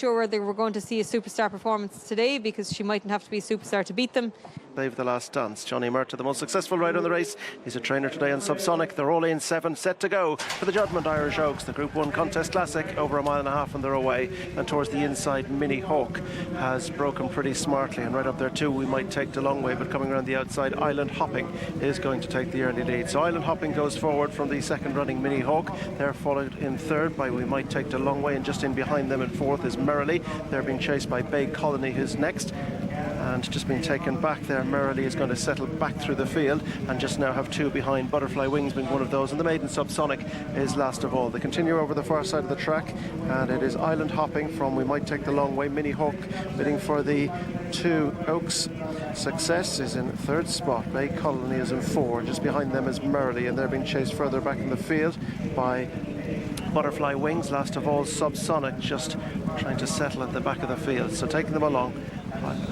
sure whether we're going to see a superstar performance today, because she mightn't have to be a superstar to beat them. Save the last dance. Johnny Murtagh, the most successful rider in the race. He's a trainer today on Subsonic. They're all in 7, set to go for the Juddmonte Irish Oaks, the Group 1 Contest Classic, over a mile and a half on their away. And towards the inside, Minnie Hauk has broken pretty smartly, and right up there too, Wemightakedlongway, but coming around the outside, Island Hopping is going to take the early lead. So Island Hopping goes forward from the second running Minnie Hauk. They're followed in third by Wemightakedlongway, and just in behind them in fourth is Merrily. They're being chased by Bay Colony, who's next. And just being taken back there, Merrily is going to settle back through the field and just now have 2 behind, Butterfly Wings being one of those, and the maiden Subsonic is last of all. They continue over the far side of the track, and it is Island Hopping from Wemightakedlongway. Minnie Hauk bidding for the 2 Oaks. Success is in third spot. Bay Colony is in 4. Just behind them is Merrily, and they're being chased further back in the field by Butterfly Wings. Last of all, Subsonic just trying to settle at the back of the field. So taking them along,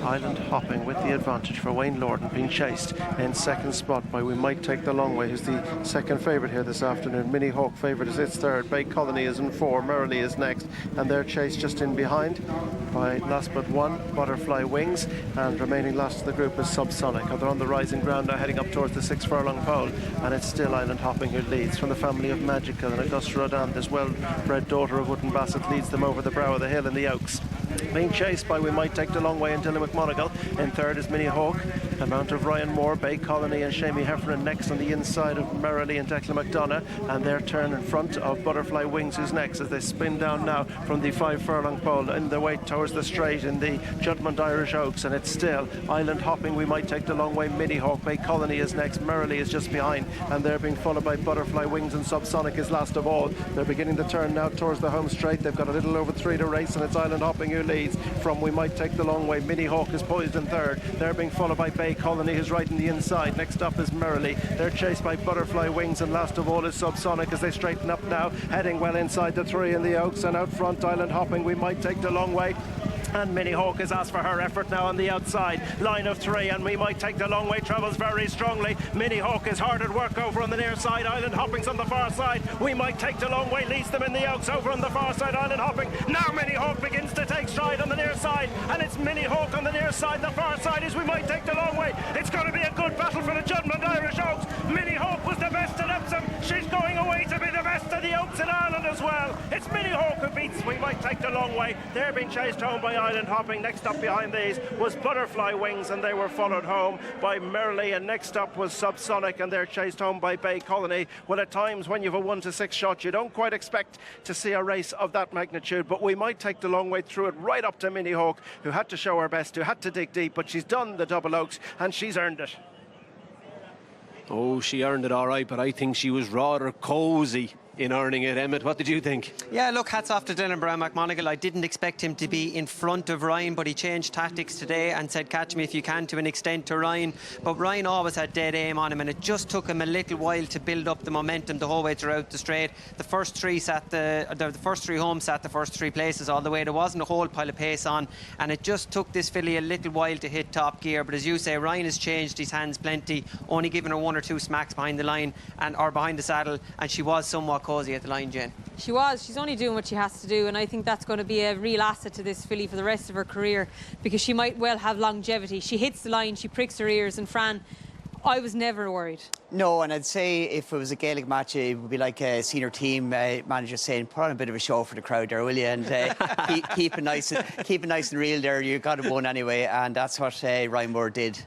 Island Hopping with the advantage for Wayne Lorden, being chased in second spot by Wemightakedlongway, who's the second favourite here this afternoon. Minnie Hauk favourite is its third. Bay Colony is in 4. Merrily is next, and they're chased just in behind by last but one, Butterfly Wings, and remaining last of the group is Subsonic. They're on the rising ground now, heading up towards the 6 furlong pole, and it's still Island Hopping who leads. From the family of Magical and Augusta Rodan, this well-bred daughter of Wooden Bassett leads them over the brow of the hill in the Oaks. Being chased by Wemightakedlongway and Dylan McMonigal. In third is Minnie Hauk, a mount of Ryan Moore, Bay Colony and Shamie Heffernan next on the inside of Merrily and Declan McDonough, and their turn in front of Butterfly Wings, who's next, as they spin down now from the 5 furlong pole in their way towards the straight in the Juddmonte Irish Oaks. And it's still Island Hopping, Wemightakedlongway, Minnie Hauk, Bay Colony is next, Merrily is just behind, and they're being followed by Butterfly Wings, and Subsonic is last of all. They're beginning to turn now towards the home straight. They've got a little over 3 to race, and it's Island Hopping who leads. From Wemightakedlongway, Minnie Hauk is poised in third. They're being followed by Bay Colony, who's right in the inside. Next up is Merrily. They're chased by Butterfly Wings, and last of all is Subsonic as they straighten up now, heading well inside the 3 in the Oaks. And out front, Island Hopping, Wemightakedlongway. And Minnie Hauk has asked for her effort now on the outside. Line of 3, and Wemightakedlongway travels very strongly. Minnie Hauk is hard at work over on the near side. Island Hopping's on the far side. Wemightakedlongway leads them in the Oaks over on the far side. Island Hopping. Now Minnie Hauk begins to take stride on the near side, and it's Minnie Hauk on the near side. The far side is Wemightakedlongway. It's going to be a good battle for the Juddmonte Irish Oaks. Minnie Hauk was the best at Epsom. She's going away to be the best of the Oaks in Ireland as well. It's Minnie Hauk who beats Wemightakedlongway. They're being chased home by Island Hopping. Next up behind these was Butterfly Wings, and they were followed home by Merrily, and next up was Subsonic, and they're chased home by Bay Colony. Well, at times when you've a 1 to 6 shot, you don't quite expect to see a race of that magnitude, but Wemightakedlongway through it right up to Minnie Hauk, who had to show her best, who had to dig deep, but she's done the double Oaks and she's earned it. Oh, she earned it all right, but I think she was rather cosy in earning it. Emmett, what did you think? Yeah, look, hats off to Dylan Brown McMonigal. I didn't expect him to be in front of Ryan, but he changed tactics today and said catch me if you can to an extent to Ryan. But Ryan always had dead aim on him, and it just took him a little while to build up the momentum the whole way throughout the straight. The first 3 sat the first 3 homes sat the first 3 places all the way. There wasn't a whole pile of pace on, and it just took this filly a little while to hit top gear. But as you say, Ryan has changed his hands plenty, only given her 1 or 2 smacks behind the line or behind the saddle, and she was somewhat cosy at the line, Jane. She was. She's only doing what she has to do, and I think that's going to be a real asset to this filly for the rest of her career, because she might well have longevity. She hits the line, she pricks her ears, and Fran, I was never worried. No, and I'd say if it was a Gaelic match, it would be like a senior team manager saying, put on a bit of a show for the crowd there, will you? And keep it nice and real there. You got it won anyway, and that's what Ryan Moore did.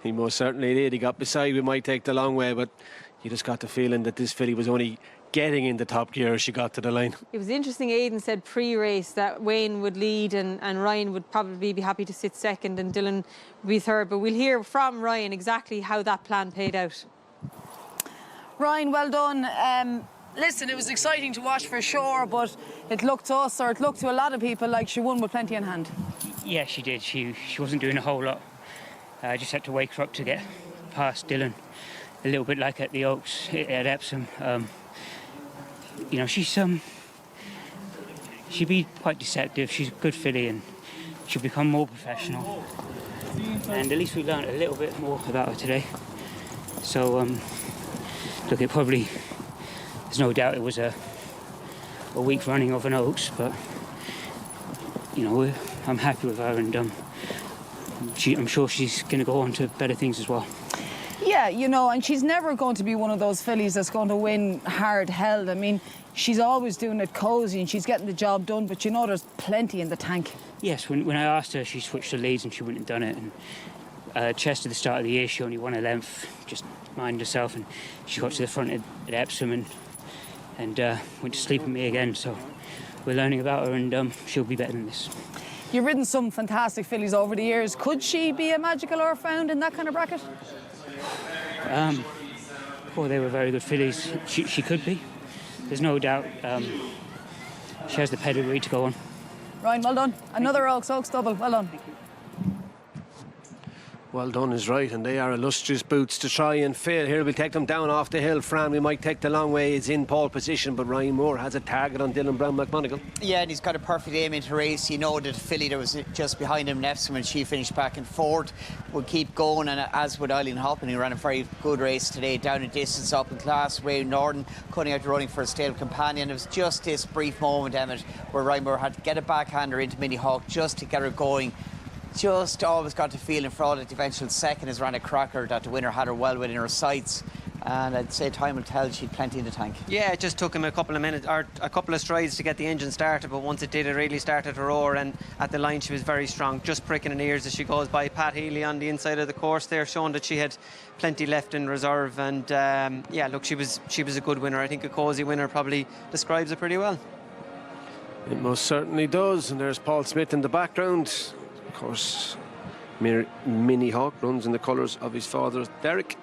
He most certainly did. He got beside Wemightakedlongway, but you just got the feeling that this filly was only getting into top gear as she got to the line. It was interesting, Aidan said pre-race that Wayne would lead and Ryan would probably be happy to sit second and Dylan would be third, but we'll hear from Ryan exactly how that plan played out. Ryan, well done. Listen, it was exciting to watch for sure, but it looked to us, or it looked to a lot of people, like she won with plenty in hand. Yeah, she did. She wasn't doing a whole lot. I just had to wake her up to get past Dylan, a little bit like at the Oaks at Epsom. You know, she'd be quite deceptive. She's a good filly, and she'll become more professional. And at least we learned a little bit more about her today. So, look, it probably, there's no doubt it was a weak running of an Oaks, but I'm happy with her, and I'm sure she's going to go on to better things as well. Yeah, and she's never going to be one of those fillies that's going to win hard held. I mean, she's always doing it cosy and she's getting the job done, but there's plenty in the tank. Yes, when I asked her, she switched the leads and she wouldn't have done it. And Chester, at the start of the year, she only won a length, just minded herself, and she got to the front at Epsom and went to sleep with me again. So we're learning about her, and she'll be better than this. You've ridden some fantastic fillies over the years. Could she be a magical or found in that kind of bracket? They were very good fillies. She could be. There's no doubt. She has the pedigree to go on. Ryan, well done. Another Oaks double. Well done. Well done is right, and they are illustrious boots to try and fail here. We'll take them down off the hill. Fran, we might take the long way, is in pole position, but Ryan Moore has a target on Dylan Brown McMonigal. Yeah, and he's got a perfect aim into race. That filly that was just behind him, Nefson, when she finished back and forth, would keep going, and as would Eileen Hoppin, who ran a very good race today, down in distance, up in class. Ray Norden cutting out the running for a stable companion. It was just this brief moment, Emmett, where Ryan Moore had to get a backhander into Minnie Hauk just to get her going. Just always got the feeling for all that the eventual second is ran a cracker that the winner had her well within her sights, and I'd say time will tell. She'd plenty in the tank. Yeah, it just took him a couple of minutes or a couple of strides to get the engine started, but once it did, it really started to roar, and at the line she was very strong, just pricking in ears as she goes by. Pat Healy on the inside of the course there, showing that she had plenty left in reserve, and yeah, look, she was a good winner. I think a cosy winner probably describes it pretty well. It most certainly does, and there's Paul Smith in the background. Of course, Minnie Hauk runs in the colours of his father, Derek.